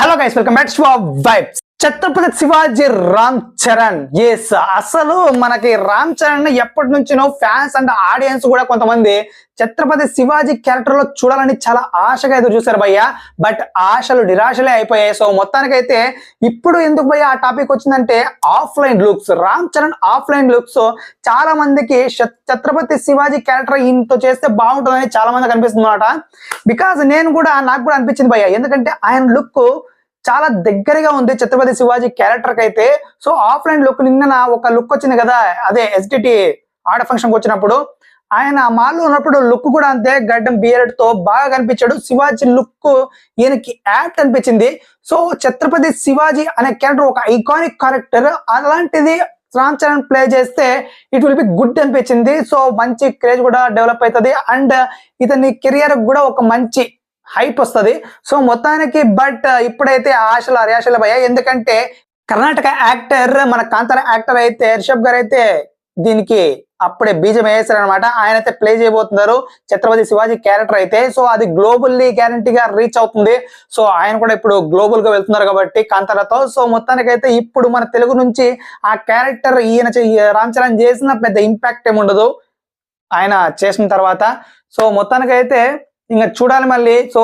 Hello guys, welcome back to vibes. Chhatrapati Shivaji Ram Charan. Yes, అసలు మనకి రామ్ చరణ్ ఎప్పటి నుంచినో ఫ్యాన్స్ అండ్ ఆడియన్స్ కూడా కొంతమంది ఛత్రపతి శివాజీ క్యారెక్టర్ లో చూడాలని చాలా ఆశగా ఎదురు చూశారు భయ్య. బట్ ఆశలు నిరాశలే అయిపోయాయి. సో మొత్తానికైతే ఇప్పుడు ఎందుకు భయ్య ఆ టాపిక్ వచ్చిందంటే offline looks, Ram Charan offline looks చాలా మందికి ఛత్రపతి శివాజీ క్యారెక్టర్ ఇంత చేస్తే బాగుంటుందని చాలా మందికి అనిపిస్తుంది అనమాట. బికాజ్ నాకు కూడా అనిపించింది భయ్య. ఎందుకంటే ఆయన లుక్ చాలా దగ్గరగా ఉంది ఛత్రపతి శివాజీ క్యారెక్టర్ కి అయితే. సో ఆఫ్లైన్ లుక్ నిన్న ఒక లుక్ వచ్చింది కదా, అదే ఎస్డిటి ఆడ ఫంక్షన్ కి వచ్చినప్పుడు ఆయన మాల్లో ఉన్నప్పుడు లుక్ కూడా అంతే, గడ్డం బియర్డ్ తో బాగా కనిపించాడు. శివాజీ లుక్ ఈయనకి యాప్ట్ అనిపించింది. సో ఛత్రపతి శివాజీ అనే క్యారెక్టర్ ఒక ఐకానిక్ క్యారెక్టర్, అలాంటిది రామ్ చరణ్ ప్లే చేస్తే ఇట్ విల్ బి గుడ్ అనిపించింది. సో మంచి క్రేజ్ కూడా డెవలప్ అవుతుంది అండ్ ఇతని కెరియర్ కూడా ఒక మంచి హైప్ వస్తుంది. సో మొత్తానికి బట్ ఇప్పుడైతే ఆశలు అర్యాశలు పోయాయి. ఎందుకంటే కర్ణాటక యాక్టర్, మన కాంతార యాక్టర్ అయితే రిషబ్ గారు అయితే దీనికి అప్పుడే బీజం వేసారనమాట. ఆయన అయితే ప్లే చేయబోతున్నారు ఛత్రపతి శివాజీ క్యారెక్టర్ అయితే. సో అది గ్లోబల్లీ గ్యారంటీగా రీచ్ అవుతుంది. సో ఆయన కూడా ఇప్పుడు గ్లోబల్ గా వెళ్తున్నారు కాబట్టి కాంతారతో. సో మొత్తానికైతే ఇప్పుడు మన తెలుగు నుంచి ఆ క్యారెక్టర్ ఈయన రామ్ చరణ్ చేసిన పెద్ద ఇంపాక్ట్ ఏమి ఉండదు ఆయన చేసిన తర్వాత. సో మొత్తానికైతే ఇంకా చూడాలి మళ్ళీ. సో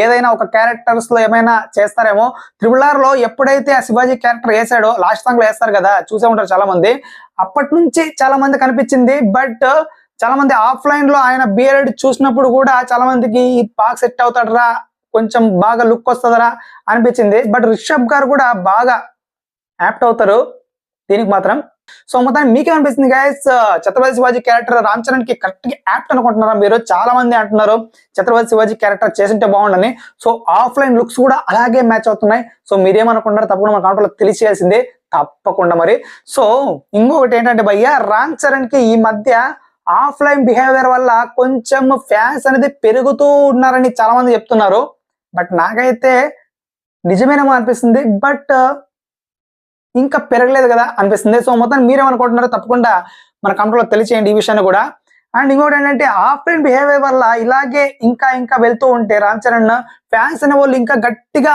ఏదైనా ఒక క్యారెక్టర్స్ లో ఏమైనా చేస్తారేమో. RRR లో ఎప్పుడైతే ఆ శివాజీ క్యారెక్టర్ వేసాడో, లాస్ట్ సాంగ్ లో వేస్తారు కదా, చూసే ఉంటారు చాలా మంది. అప్పటి నుంచి చాలా మంది కనిపించింది. బట్ చాలా మంది ఆఫ్లైన్ లో ఆయన బియర్డ్ చూసినప్పుడు కూడా చాలా మందికి బాగా సెట్ అవుతాడరా, కొంచెం బాగా లుక్ వస్తుందరా అనిపించింది. బట్ రిషబ్ గారు కూడా బాగా యాప్ట్ అవుతారు దీనికి మాత్రం. సో మొత్తానికి మీకేమనిపిస్తుంది గైస్? ఛత్రపతి శివాజీ క్యారెక్టర్ రామ్ చరణ్ కి కరెక్ట్ గా యాప్ట్ అనుకుంటున్నారా మీరు? చాలా మంది అంటున్నారు ఛత్రపతి శివాజీ క్యారెక్టర్ చేసింటే బాగుండని. సో ఆఫ్లైన్ లుక్స్ కూడా అలాగే మ్యాచ్ అవుతున్నాయి. సో మీరేమనుకుంటారు తప్పకుండా మన కామెంట్లో తెలియచేయాల్సిందే తప్పకుండా మరి. సో ఇంకొకటి ఏంటంటే భయ్య, రామ్ చరణ్ కి ఈ మధ్య ఆఫ్లైన్ బిహేవియర్ వల్ల కొంచెం ఫ్యాన్స్ అనేది పెరుగుతూ ఉన్నారని చాలా మంది చెప్తున్నారు. బట్ నాకైతే నిజమేనేమో అనిపిస్తుంది. బట్ ఇంకా పెరగలేదు కదా అనిపిస్తుంది. సో మొత్తం మీరేమనుకుంటున్నారో తప్పకుండా మన కామెంట్లో తెలియచేయండి ఈ విషయాన్ని కూడా. అండ్ ఇంకోటి ఏంటంటే ఆఫ్లైన్ బిహేవియర్ వల్ల ఇలాగే ఇంకా వెళ్తూ ఉంటే రామ్ చరణ్ ఫ్యాన్స్ అనే వాళ్ళు ఇంకా గట్టిగా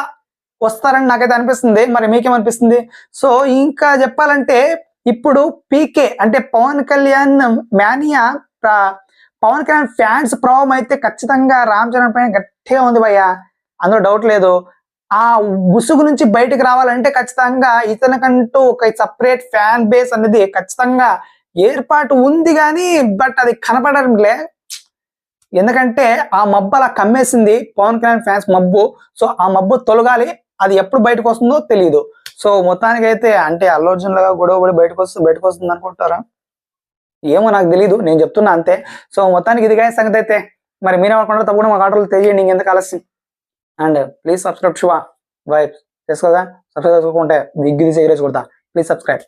వస్తారని నాకైతే అనిపిస్తుంది. మరి మీకేమనిపిస్తుంది? సో ఇంకా చెప్పాలంటే ఇప్పుడు పీకే అంటే పవన్ కళ్యాణ్ మానియా, పవన్ కళ్యాణ్ ఫ్యాన్స్ ప్రభావం అయితే ఖచ్చితంగా రామ్ చరణ్ పైన గట్టిగా ఉంది భయ్య, అందులో డౌట్ లేదు. ఆ ముసుగు నుంచి బయటకు రావాలంటే ఖచ్చితంగా ఇతనికంటూ ఒక సపరేట్ ఫ్యాన్ బేస్ అనేది ఖచ్చితంగా ఏర్పాటు ఉంది కానీ బట్ అది కనపడడంలే. ఎందుకంటే ఆ మబ్బు అలా కమ్మేసింది పవన్ కళ్యాణ్ ఫ్యాన్స్ మబ్బు. సో ఆ మబ్బు తొలగాలి, అది ఎప్పుడు బయటకు వస్తుందో తెలియదు. సో మొత్తానికైతే అంటే అల్లు అర్జున్ లాగా గొడవపడి బయటకు వస్తుంది అనుకుంటారా? ఏమో నాకు తెలీదు, నేను చెప్తున్నా అంతే. సో మొత్తానికి ఇది గాయ సంగతి అయితే. మరి మీరేమనుకుంటారో తప్పకుండా మా కాంట్రోల్ తెలియండి. ఇంకెందుకు ఆలస్యం. And please subscribe Shiva vibes. చేసుకోగా సబ్స్క్రైబ్ చేసుకుంటే దిగ్గు తీసి ఎగిరేసి కొడతా. Please subscribe.